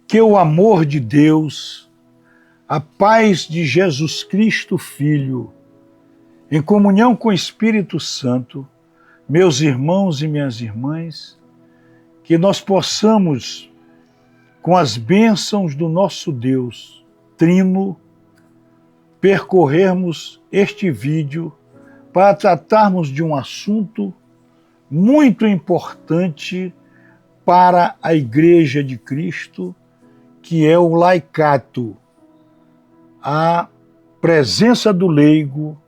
Que o amor de Deus, a paz de Jesus Cristo, Filho, em comunhão com o Espírito Santo, meus irmãos e minhas irmãs, que nós possamos, com as bênçãos do nosso Deus Trino, percorrermos este vídeo para tratarmos de um assunto muito importante para a Igreja de Cristo, que é o laicato, a presença do leigo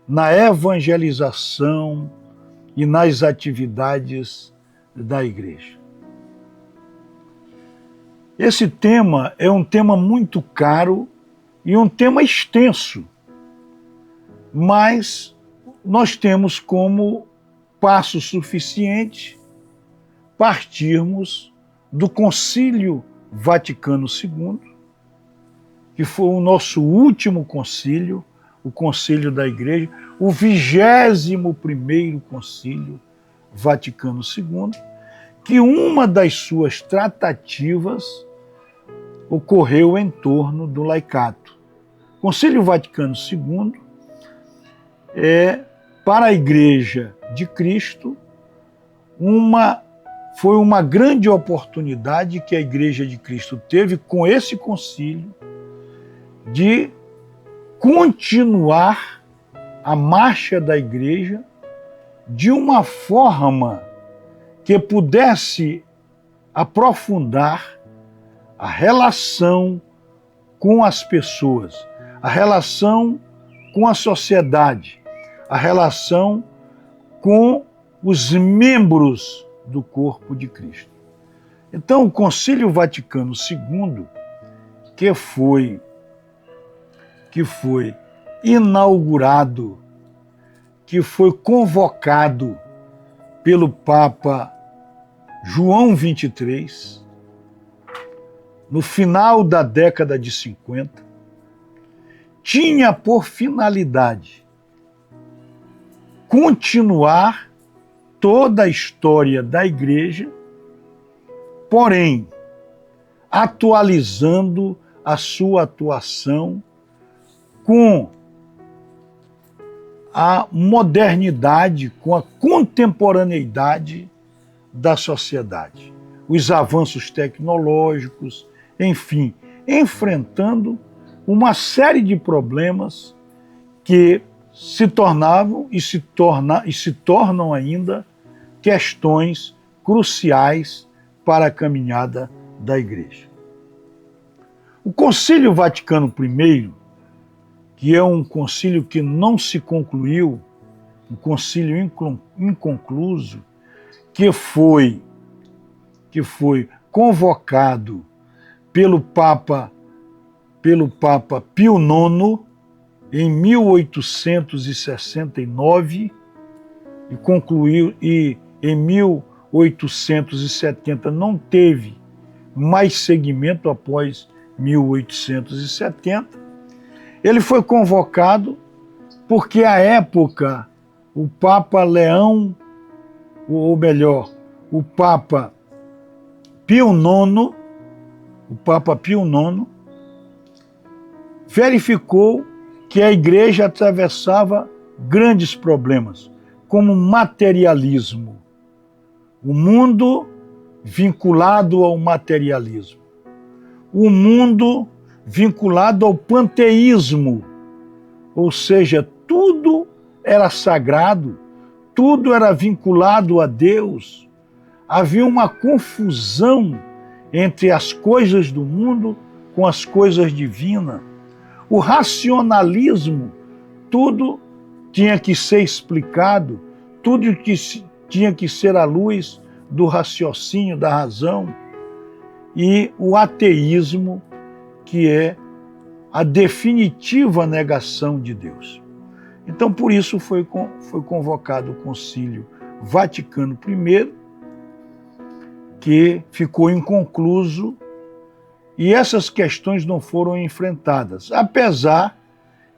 na evangelização e nas atividades da Igreja. Esse tema é um tema muito caro e um tema extenso, mas nós temos como passo suficiente partirmos do Concílio Vaticano II, que foi o nosso último concílio, o Concílio da Igreja, o 21º Concílio Vaticano II, que uma das suas tratativas ocorreu em torno do laicato. O Concílio Vaticano II é, para a Igreja de Cristo, foi uma grande oportunidade que a Igreja de Cristo teve com esse concílio de continuar a marcha da Igreja de uma forma que pudesse aprofundar a relação com as pessoas, a relação com a sociedade, a relação com os membros do corpo de Cristo. Então, o Concílio Vaticano II, que foi inaugurado, que foi convocado pelo Papa João XXIII, no final da década de 50, tinha por finalidade continuar toda a história da Igreja, porém, atualizando a sua atuação com a modernidade, com a contemporaneidade da sociedade, os avanços tecnológicos, enfim, enfrentando uma série de problemas que se tornavam e se tornam ainda questões cruciais para a caminhada da Igreja. O Concílio Vaticano I, que é um concílio que não se concluiu, um concílio inconcluso, que foi convocado pelo Papa Pio IX em 1869 e concluiu, e em 1870 não teve mais seguimento após 1870. Ele foi convocado porque, à época, o Papa Leão, ou melhor, o Papa Pio IX, verificou que a Igreja atravessava grandes problemas, como materialismo, o mundo vinculado ao materialismo, o mundo vinculado ao panteísmo, ou seja, tudo era sagrado, tudo era vinculado a Deus. Havia uma confusão entre as coisas do mundo com as coisas divinas. O racionalismo, tudo tinha que ser explicado, tudo tinha que ser à luz do raciocínio, da razão. E o ateísmo, que é a definitiva negação de Deus. Então, por isso foi convocado o Concílio Vaticano I, que ficou inconcluso, e essas questões não foram enfrentadas, apesar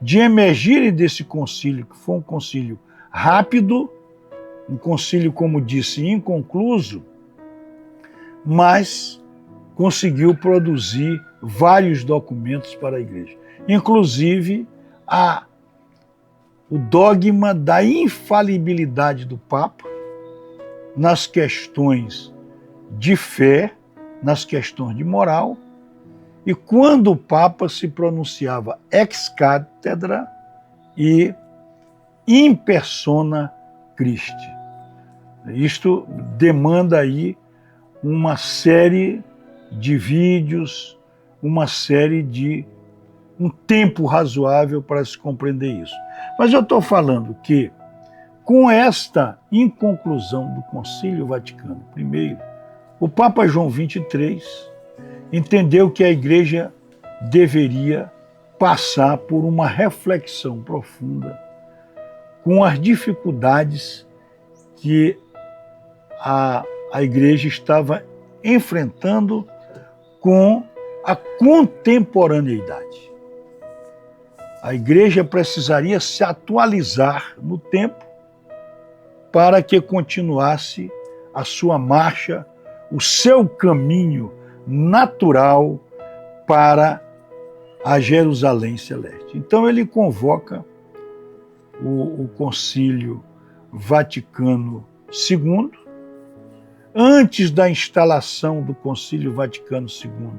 de emergirem desse concílio, que foi um concílio rápido, um concílio, como disse, inconcluso, mas conseguiu produzir vários documentos para a igreja, inclusive o dogma da infalibilidade do Papa nas questões de fé, nas questões de moral, e quando o Papa se pronunciava ex cátedra e in persona Christi. Isto demanda aí uma série de vídeos, um tempo razoável para se compreender isso. Mas eu estou falando que, com esta inconclusão do Concílio Vaticano I, o Papa João XXIII entendeu que a Igreja deveria passar por uma reflexão profunda com as dificuldades que a Igreja estava enfrentando com a contemporaneidade. A Igreja precisaria se atualizar no tempo para que continuasse a sua marcha, o seu caminho natural para a Jerusalém Celeste. Então ele convoca o Concílio Vaticano II, antes da instalação do Concílio Vaticano II.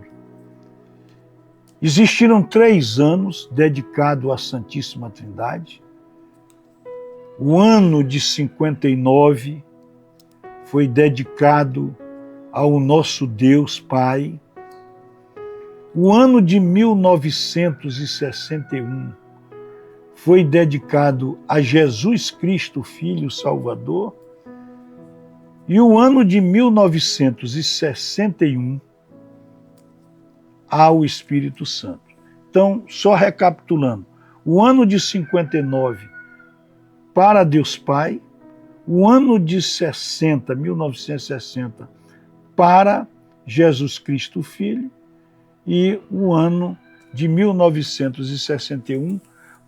Existiram 3 anos dedicados à Santíssima Trindade. O ano de 59 foi dedicado ao nosso Deus Pai. O ano de 1961 foi dedicado a Jesus Cristo, Filho Salvador. E o ano de 1961 ao Espírito Santo. Então, só recapitulando, o ano de 59 para Deus Pai, o ano de 1960, para Jesus Cristo Filho, e o ano de 1961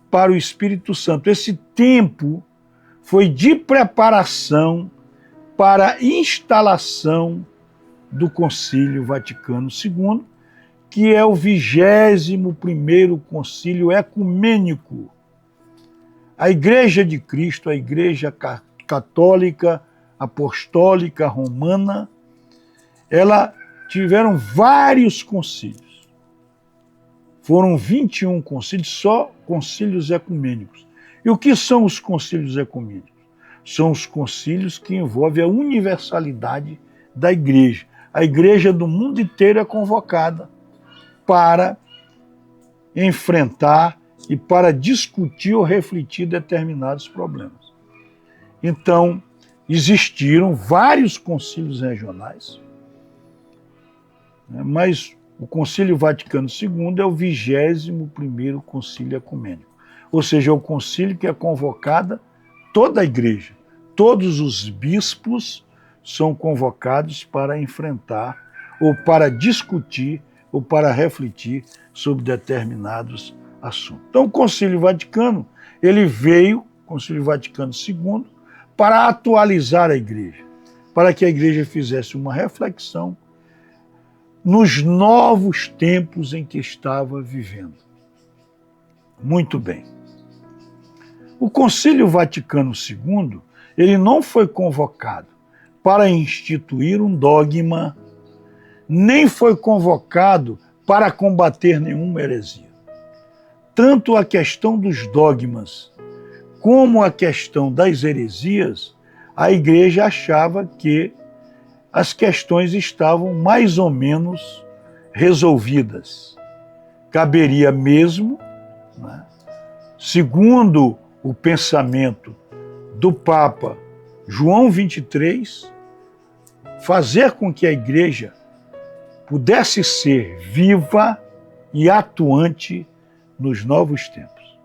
para o Espírito Santo. Esse tempo foi de preparação para a instalação do Concílio Vaticano II, que é o 21º Concílio Ecumênico. A Igreja de Cristo, a Igreja Católica, Apostólica, Romana, ela tiveram vários concílios. Foram 21 concílios, só concílios ecumênicos. E o que são os concílios ecumênicos? São os concílios que envolvem a universalidade da Igreja. A Igreja do mundo inteiro é convocada para enfrentar e para discutir ou refletir determinados problemas. Então, existiram vários concílios regionais, mas o Concílio Vaticano II é o 21º Concílio Ecumênico, ou seja, é o concílio que é convocada toda a Igreja, todos os bispos são convocados para enfrentar ou para discutir ou para refletir sobre determinados assuntos. Então, o Concílio Vaticano, ele veio, Concílio Vaticano II, para atualizar a Igreja, para que a Igreja fizesse uma reflexão nos novos tempos em que estava vivendo. Muito bem. O Concílio Vaticano II, ele não foi convocado para instituir um dogma, nem foi convocado para combater nenhuma heresia. Tanto a questão dos dogmas como a questão das heresias, a Igreja achava que as questões estavam mais ou menos resolvidas. Caberia mesmo, né, segundo o pensamento do Papa João XXIII, fazer com que a Igreja pudesse ser viva e atuante nos novos tempos.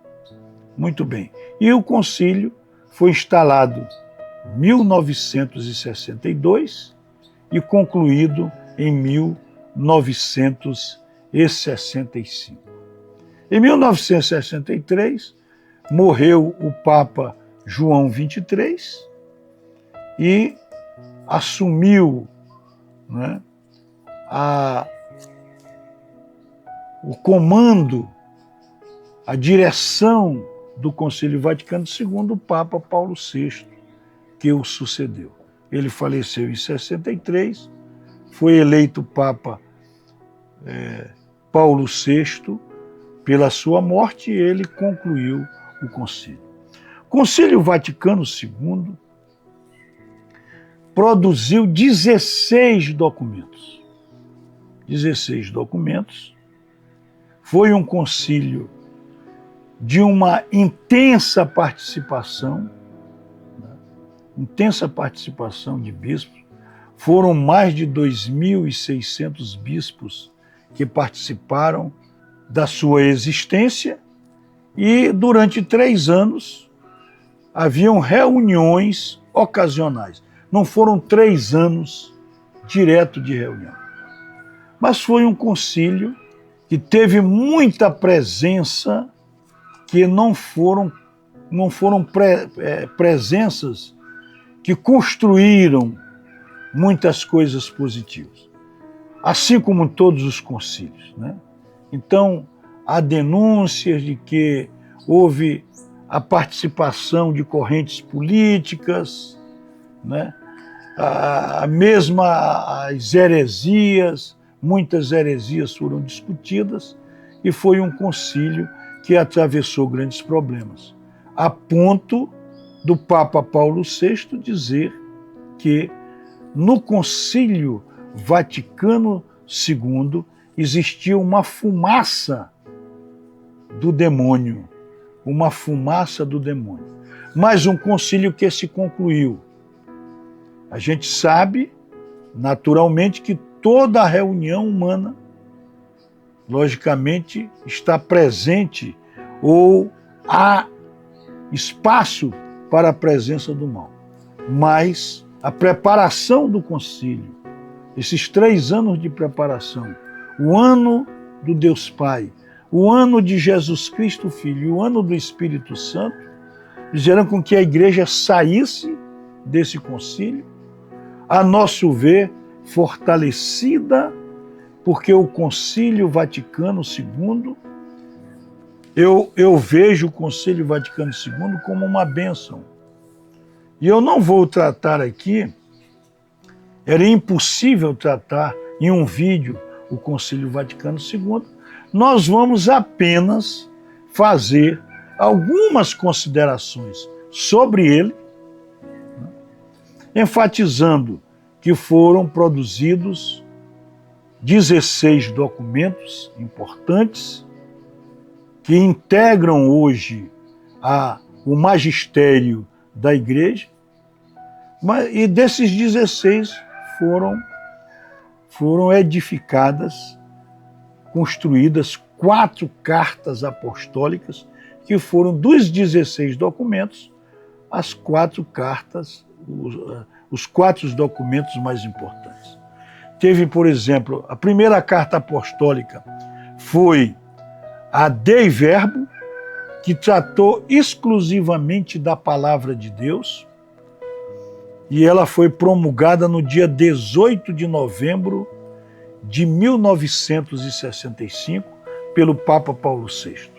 Muito bem. E o concílio foi instalado em 1962 e concluído em 1965. Em 1963, morreu o Papa João XXIII e assumiu, né, o comando, a direção do Concílio Vaticano II, o Papa Paulo VI, que o sucedeu. Ele faleceu em 63, foi eleito Papa Paulo VI pela sua morte e ele concluiu o concílio. O Concílio Vaticano II produziu 16 documentos. 16 documentos. Foi um concílio de uma intensa participação de bispos. Foram mais de 2.600 bispos que participaram da sua existência e durante 3 anos haviam reuniões ocasionais. Não foram 3 anos direto de reunião. Mas foi um concílio que teve muita presença, que não foram presenças que construíram muitas coisas positivas, assim como todos os concílios, né? Então, há denúncias de que houve a participação de correntes políticas, né? As heresias, muitas heresias foram discutidas e foi um concílio que atravessou grandes problemas, a ponto do Papa Paulo VI dizer que no Concílio Vaticano II existia uma fumaça do demônio, mas um concílio que se concluiu. A gente sabe, naturalmente, que toda a reunião humana, logicamente, está presente ou há espaço para a presença do mal. Mas a preparação do concílio, esses 3 anos de preparação, o ano do Deus Pai, o ano de Jesus Cristo Filho e o ano do Espírito Santo, fizeram com que a igreja saísse desse concílio, a nosso ver, fortalecida, porque o Concílio Vaticano II, eu vejo o Concílio Vaticano II como uma bênção. E eu não vou tratar aqui, era impossível tratar em um vídeo o Concílio Vaticano II, nós vamos apenas fazer algumas considerações sobre ele, enfatizando que foram produzidos 16 documentos importantes que integram hoje o magistério da Igreja, e desses 16 foram edificadas, construídas 4 cartas apostólicas, que foram dos 16 documentos, as 4 cartas, os 4 documentos mais importantes. Teve, por exemplo, a primeira carta apostólica foi a Dei Verbo, que tratou exclusivamente da palavra de Deus, e ela foi promulgada no dia 18 de novembro de 1965 pelo Papa Paulo VI.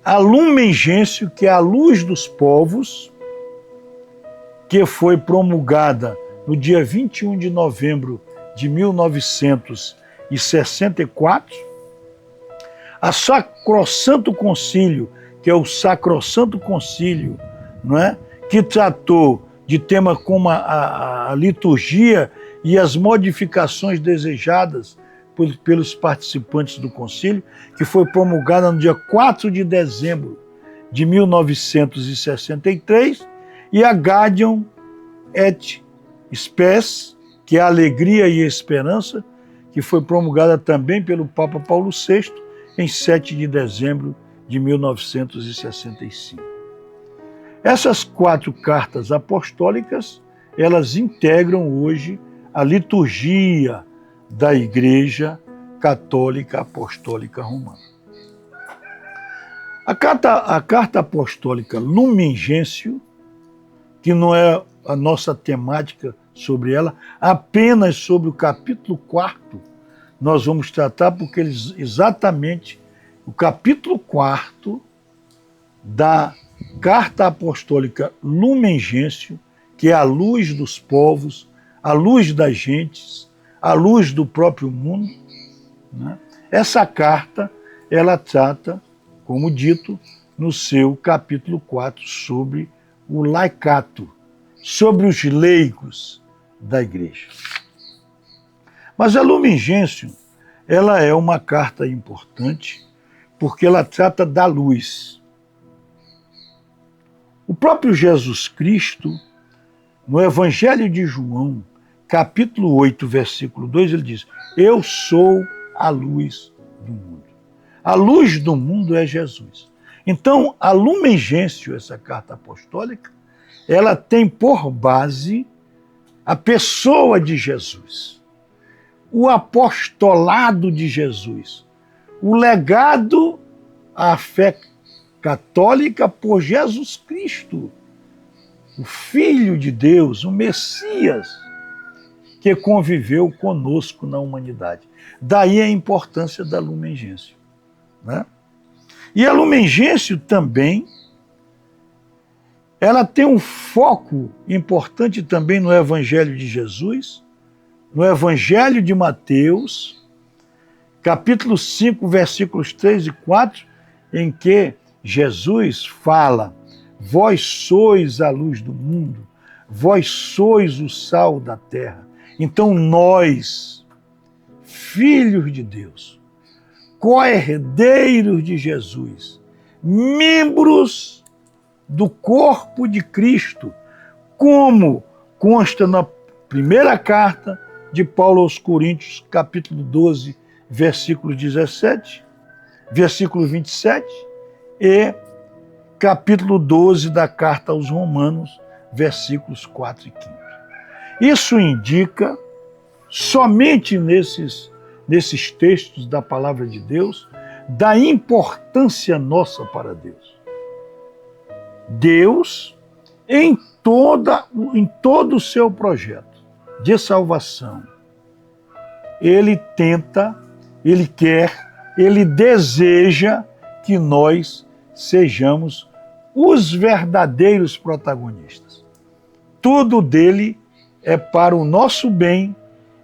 A Lumen Gentium, que é a luz dos povos, que foi promulgada no dia 21 de novembro de 1964, a Sacrosanto Concílio, que é o Sacrosanto Concílio, não é? Que tratou de temas como a liturgia e as modificações desejadas pelos participantes do concílio, que foi promulgada no dia 4 de dezembro de 1963, e a Gaudium et Spes, que é a alegria e a esperança, que foi promulgada também pelo Papa Paulo VI em 7 de dezembro de 1965. Essas 4 cartas apostólicas, elas integram hoje a liturgia da Igreja Católica Apostólica Romana. A carta apostólica Lumen Gentium, que não é a nossa temática sobre ela, apenas sobre o capítulo 4 nós vamos tratar, porque exatamente o capítulo 4 da Carta Apostólica Lumen Gentium, que é a luz dos povos, a luz das gentes, a luz do próprio mundo, né? Essa carta, ela trata, como dito, no seu capítulo 4, sobre o laicato, sobre os leigos da igreja. Mas a Lumen Gentium, ela é uma carta importante, porque ela trata da luz. O próprio Jesus Cristo, no Evangelho de João, capítulo 8, versículo 2, ele diz: eu sou a luz do mundo. A luz do mundo é Jesus. Então, a Lumen Gentium, essa carta apostólica, ela tem por base a pessoa de Jesus, o apostolado de Jesus, o legado à fé católica por Jesus Cristo, o Filho de Deus, o Messias, que conviveu conosco na humanidade. Daí a importância da Lumen Gentium, né? E a Lumen Gentium também, ela tem um foco importante também no Evangelho de Jesus, no Evangelho de Mateus, capítulo 5, versículos 3 e 4, em que Jesus fala: vós sois a luz do mundo, vós sois o sal da terra. Então nós, filhos de Deus, co-herdeiros de Jesus, membros do corpo de Cristo, como consta na primeira carta de Paulo aos Coríntios, capítulo 12, versículo 17, versículo 27, e capítulo 12 da carta aos Romanos, versículos 4 e 5. Isso indica, somente nesses textos da palavra de Deus, da importância nossa para Deus. Deus, em todo o seu projeto de salvação, Ele tenta, Ele quer, Ele deseja que nós sejamos os verdadeiros protagonistas. Tudo dele é para o nosso bem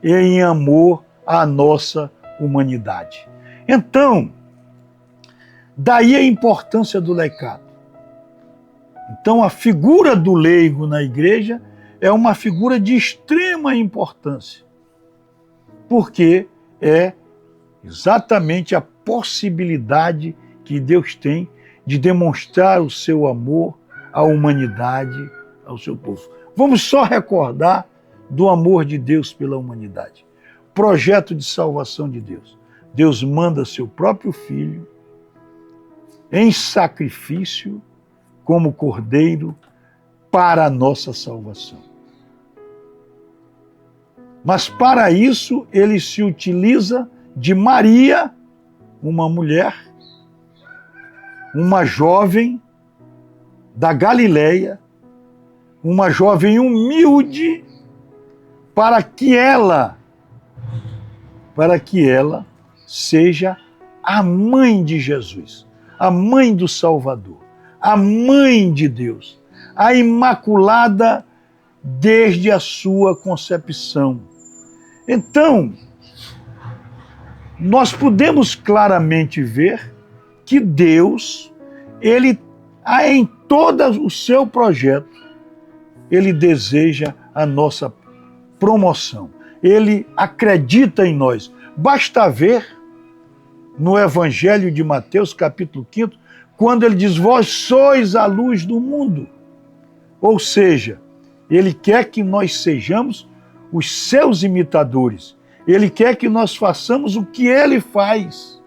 e em amor à nossa humanidade. Então, daí a importância do laicato. Então, a figura do leigo na igreja é uma figura de extrema importância, porque é exatamente a possibilidade que Deus tem de demonstrar o seu amor à humanidade, ao seu povo. Vamos só recordar do amor de Deus pela humanidade. Projeto de salvação de Deus. Deus manda seu próprio Filho em sacrifício como cordeiro para a nossa salvação. Mas para isso ele se utiliza de Maria, uma mulher, uma jovem da Galileia, uma jovem humilde, para que ela seja a mãe de Jesus, a mãe do Salvador, a mãe de Deus, a Imaculada desde a sua concepção. Então, nós podemos claramente ver que Deus, Ele, em todo o seu projeto, Ele deseja a nossa promoção. Ele acredita em nós. Basta ver no Evangelho de Mateus, capítulo 5, quando ele diz: vós sois a luz do mundo. Ou seja, ele quer que nós sejamos os seus imitadores. Ele quer que nós façamos o que ele faz.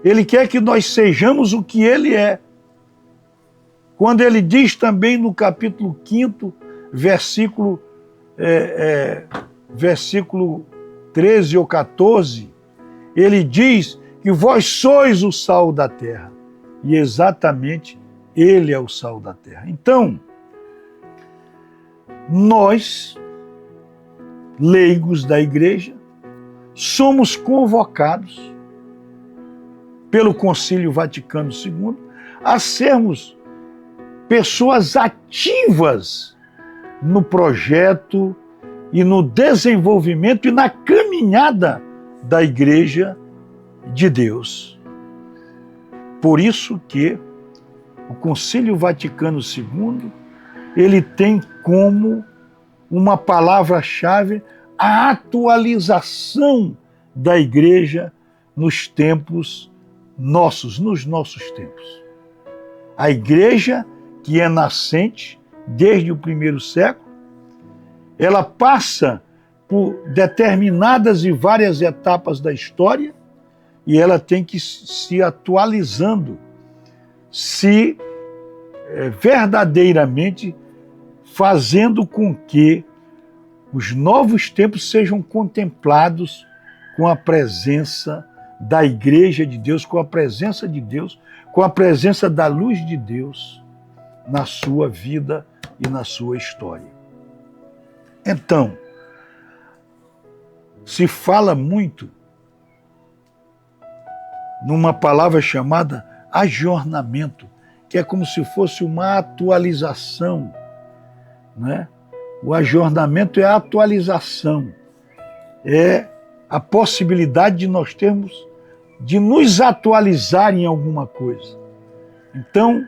Ele quer que nós sejamos o que ele é. Quando ele diz também no capítulo 5, versículo 13 ou 14, ele diz que vós sois o sal da terra. E exatamente ele é o sal da terra. Então, nós leigos da igreja, somos convocados pelo Concílio Vaticano II a sermos pessoas ativas no projeto e no desenvolvimento e na caminhada da Igreja de Deus. Por isso que o Concílio Vaticano II, ele tem como uma palavra-chave a atualização da Igreja nos tempos nossos, nos nossos tempos. A Igreja, que é nascente desde o primeiro século, ela passa por determinadas e várias etapas da história e ela tem que se atualizando, se verdadeiramente fazendo com que os novos tempos sejam contemplados com a presença da Igreja de Deus, com a presença de Deus, com a presença da luz de Deus na sua vida e na sua história. Então, se fala muito numa palavra chamada ajornamento, que é como se fosse uma atualização, né? O ajornamento é a atualização, é a possibilidade de nós termos, de nos atualizar em alguma coisa. Então,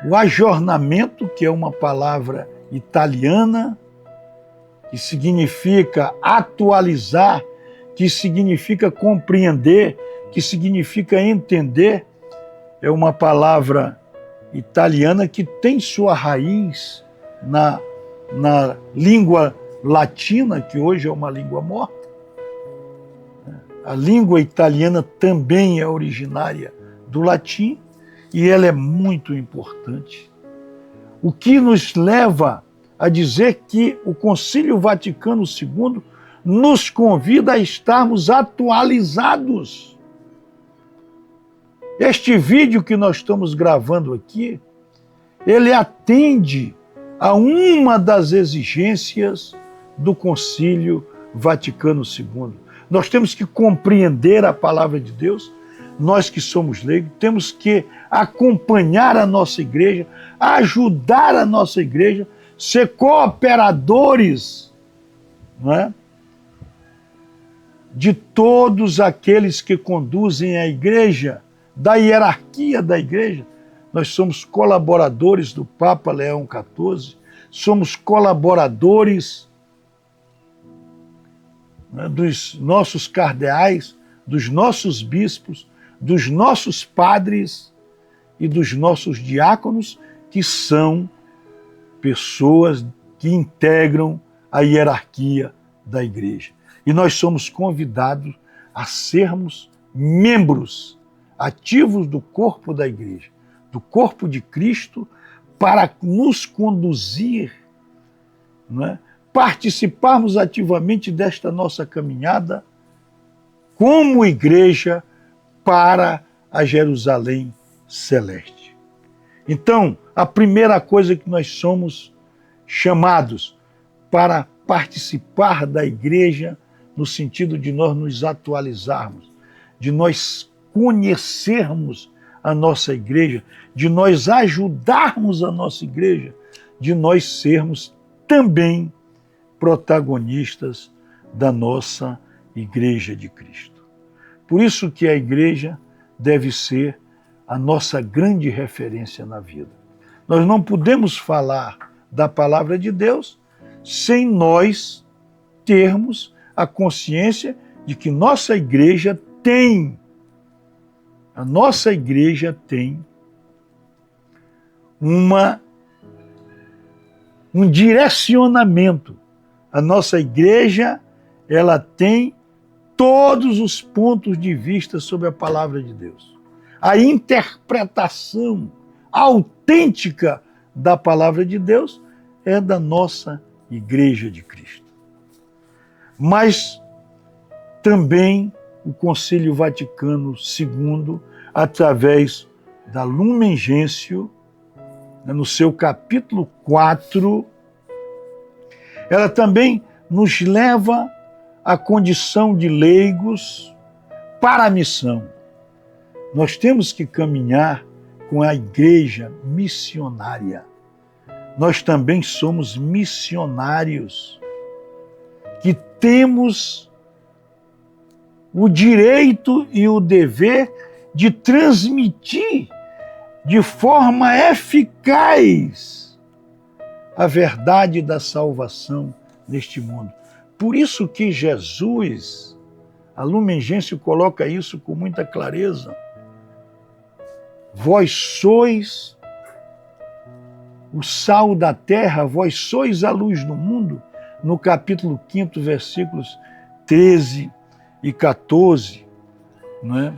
o ajornamento, que é uma palavra italiana, que significa atualizar, que significa compreender, que significa entender, é uma palavra italiana que tem sua raiz na língua latina, que hoje é uma língua morta. A língua italiana também é originária do latim e ela é muito importante. O que nos leva a dizer que o Concílio Vaticano II nos convida a estarmos atualizados. Este vídeo que nós estamos gravando aqui, ele atende a uma das exigências do Concílio Vaticano II. Nós temos que compreender a palavra de Deus, nós que somos leigos, temos que acompanhar a nossa igreja, ajudar a nossa igreja, ser cooperadores, não é? De todos aqueles que conduzem a igreja, da hierarquia da igreja. Nós somos colaboradores do Papa Leão XIV, somos colaboradores, né, dos nossos cardeais, dos nossos bispos, dos nossos padres e dos nossos diáconos, que são pessoas que integram a hierarquia da igreja. E nós somos convidados a sermos membros ativos do corpo da igreja, do corpo de Cristo, para nos conduzir, não é? Participarmos ativamente desta nossa caminhada como igreja para a Jerusalém celeste. Então, a primeira coisa que nós somos chamados para participar da igreja, no sentido de nós nos atualizarmos, de nós conhecermos a nossa igreja, de nós ajudarmos a nossa igreja, de nós sermos também protagonistas da nossa Igreja de Cristo. Por isso que a igreja deve ser a nossa grande referência na vida. Nós não podemos falar da palavra de Deus sem nós termos a consciência de que nossa igreja tem, a nossa igreja tem um direcionamento. A nossa igreja, ela tem todos os pontos de vista sobre a palavra de Deus. A interpretação autêntica da palavra de Deus é da nossa Igreja de Cristo. Mas também o Concílio Vaticano II, através da Lumen Gentium, no seu capítulo 4, ela também nos leva à condição de leigos para a missão. Nós temos que caminhar com a igreja missionária. Nós também somos missionários, que temos o direito e o dever de transmitir de forma eficaz a verdade da salvação neste mundo. Por isso que Jesus, a Lumen Gentium coloca isso com muita clareza. Vós sois o sal da terra, vós sois a luz do mundo, no capítulo 5, versículos 13 e 14, não é?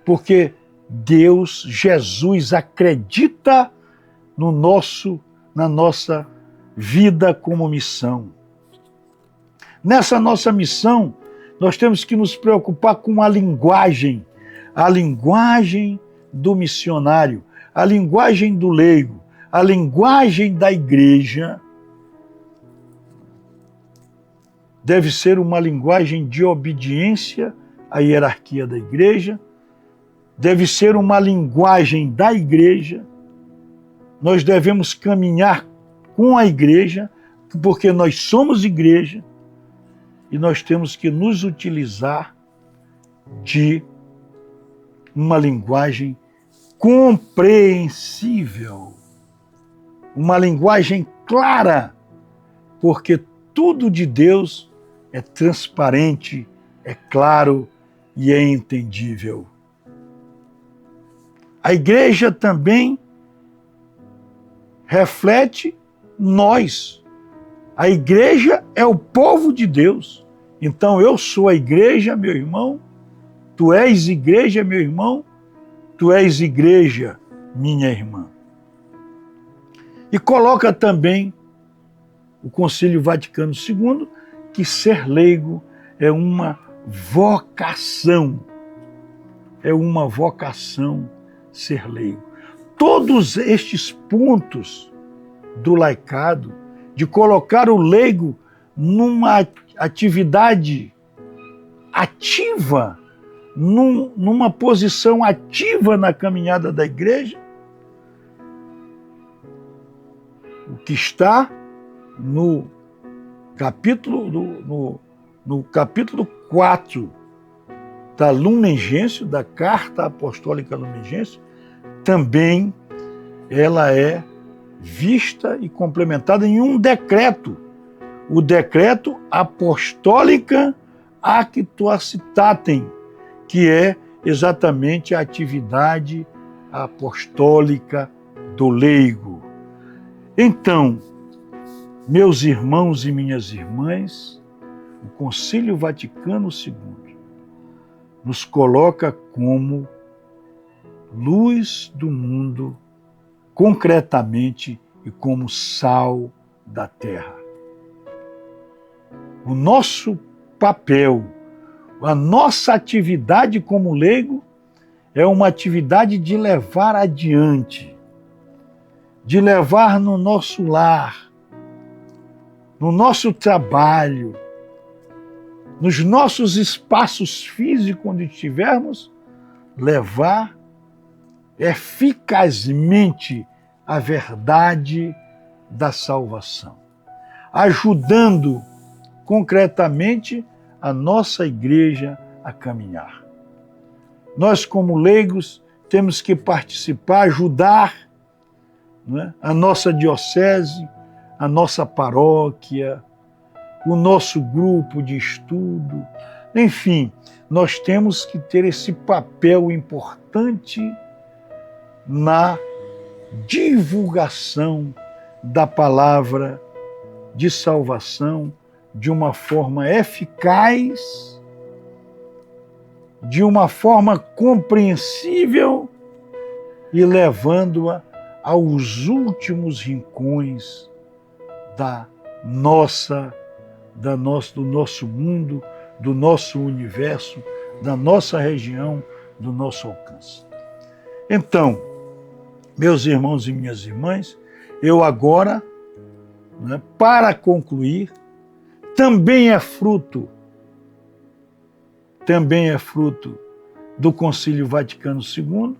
Porque Deus, Jesus, acredita na nossa vida como missão. Nessa nossa missão, nós temos que nos preocupar com a linguagem do missionário, a linguagem do leigo, a linguagem da igreja. Deve ser uma linguagem de obediência à hierarquia da igreja, deve ser uma linguagem da igreja. Nós devemos caminhar com a igreja, porque nós somos igreja, e nós temos que nos utilizar de uma linguagem compreensível, uma linguagem clara, porque tudo de Deus é transparente, é claro e é entendível. A igreja também reflete nós. A igreja é o povo de Deus. Então eu sou a igreja, meu irmão, tu és igreja, meu irmão, tu és igreja, minha irmã. E coloca também o Concílio Vaticano II que ser leigo é uma vocação. É uma vocação ser leigo. Todos estes pontos do laicado, de colocar o leigo numa atividade ativa, numa posição ativa na caminhada da igreja, o que está no capítulo 4 da Lumen Gentium, da Carta Apostólica Lumen Gentium, também ela é vista e complementada em um decreto, o decreto Apostolica Actuositatem, que é exatamente a atividade apostólica do leigo. Então, meus irmãos e minhas irmãs, o Concílio Vaticano II nos coloca como luz do mundo, concretamente, e como sal da terra. O nosso papel, a nossa atividade como leigo é uma atividade de levar adiante, de levar no nosso lar, no nosso trabalho, nos nossos espaços físicos onde estivermos, levar eficazmente a verdade da salvação, ajudando concretamente a nossa igreja a caminhar. Nós, como leigos, temos que participar, ajudar, não é? A nossa diocese, a nossa paróquia, o nosso grupo de estudo, enfim, nós temos que ter esse papel importante na divulgação da palavra de salvação de uma forma eficaz, de uma forma compreensível e levando-a aos últimos rincões do nosso mundo, do nosso universo, da nossa região, do nosso alcance. Então, meus irmãos e minhas irmãs, eu agora, para concluir, também é fruto do Concílio Vaticano II,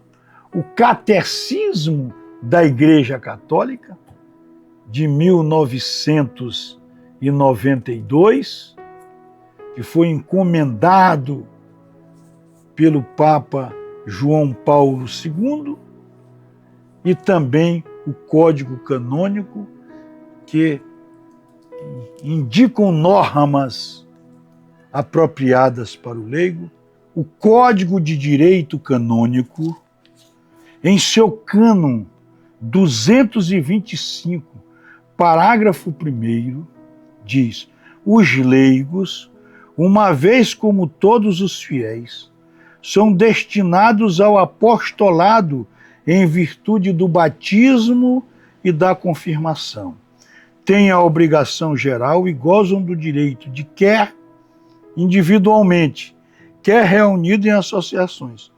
o Catecismo da Igreja Católica, de 1992, que foi encomendado pelo Papa João Paulo II, e também o Código Canônico, que indicam normas apropriadas para o leigo, o Código de Direito Canônico, em seu cânon 225, parágrafo 1º, diz: os leigos, uma vez como todos os fiéis, são destinados ao apostolado em virtude do batismo e da confirmação. Têm a obrigação geral e gozam do direito de, quer individualmente, quer reunido em associações,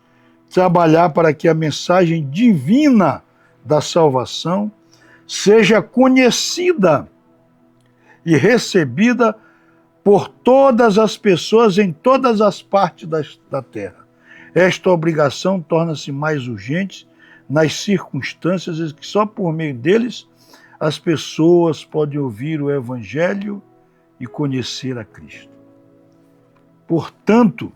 trabalhar para que a mensagem divina da salvação seja conhecida e recebida por todas as pessoas em todas as partes da terra. Esta obrigação torna-se mais urgente nas circunstâncias em que só por meio deles as pessoas podem ouvir o Evangelho e conhecer a Cristo. Portanto,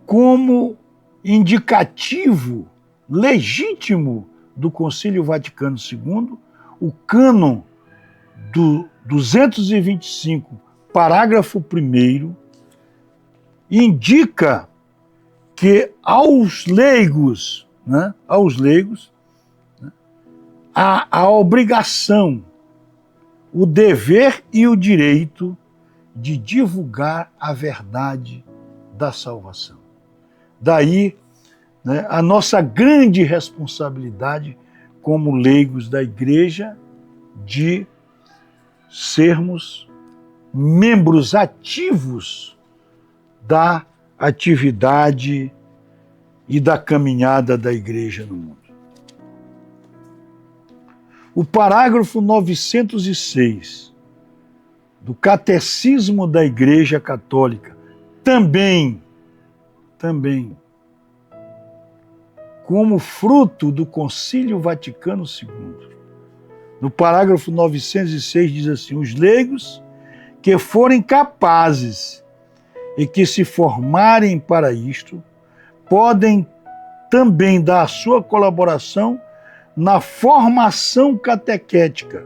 como indicativo legítimo do Concílio Vaticano II, o cânon do 225, parágrafo 1º, indica que aos leigos, há a obrigação, o dever e o direito de divulgar a verdade da salvação. Daí, a nossa grande responsabilidade como leigos da Igreja de sermos membros ativos da atividade e da caminhada da Igreja no mundo. O parágrafo 906 do Catecismo da Igreja Católica também, como fruto do Concílio Vaticano II, no parágrafo 906 diz assim: os leigos que forem capazes e que se formarem para isto, podem também dar a sua colaboração na formação catequética,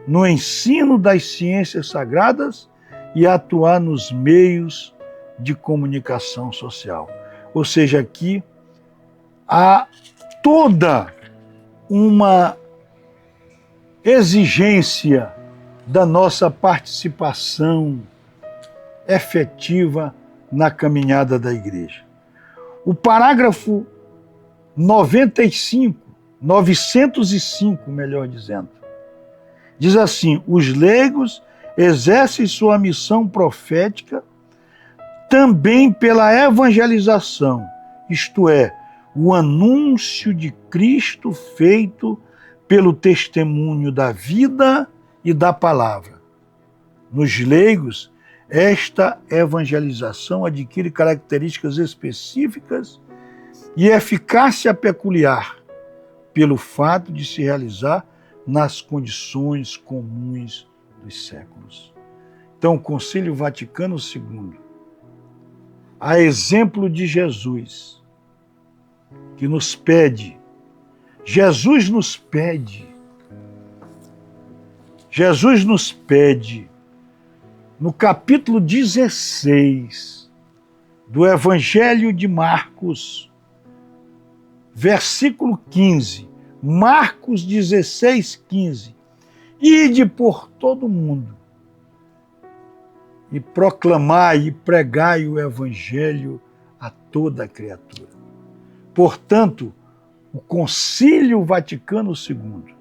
no ensino das ciências sagradas e atuar nos meios de comunicação social. Ou seja, aqui há toda uma exigência da nossa participação efetiva na caminhada da Igreja. O parágrafo 905, melhor dizendo, diz assim: os leigos exercem sua missão profética também pela evangelização, isto é, o anúncio de Cristo feito pelo testemunho da vida e da palavra. Nos leigos, esta evangelização adquire características específicas e eficácia peculiar, pelo fato de se realizar nas condições comuns dos séculos. Então, o Concílio Vaticano II, a exemplo de Jesus, que nos pede, Jesus nos pede no capítulo 16 do Evangelho de Marcos, versículo 15, Marcos 16, 15, ide por todo o mundo e proclamai e pregai o Evangelho a toda a criatura. Portanto, o Concílio Vaticano II,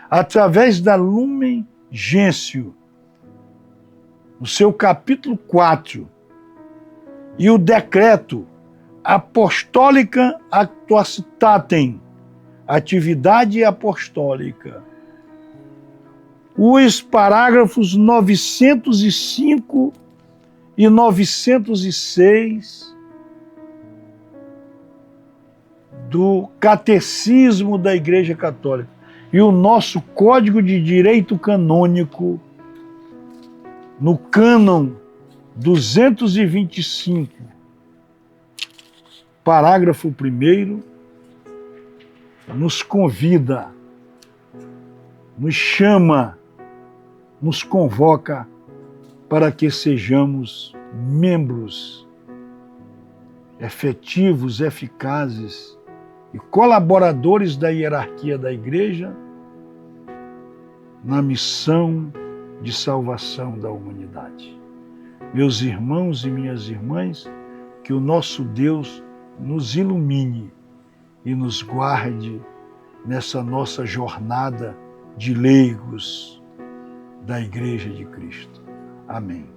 através da Lumen Gentium, no seu capítulo 4, e o decreto Apostolica Actuositatem, atividade apostólica, os parágrafos 905 e 906 do Catecismo da Igreja Católica e o nosso Código de Direito Canônico, no cânon 225, parágrafo 1º, nos convida, nos chama, nos convoca para que sejamos membros efetivos, eficazes e colaboradores da hierarquia da Igreja na missão de salvação da humanidade. Meus irmãos e minhas irmãs, que o nosso Deus nos ilumine e nos guarde nessa nossa jornada de leigos da Igreja de Cristo. Amém.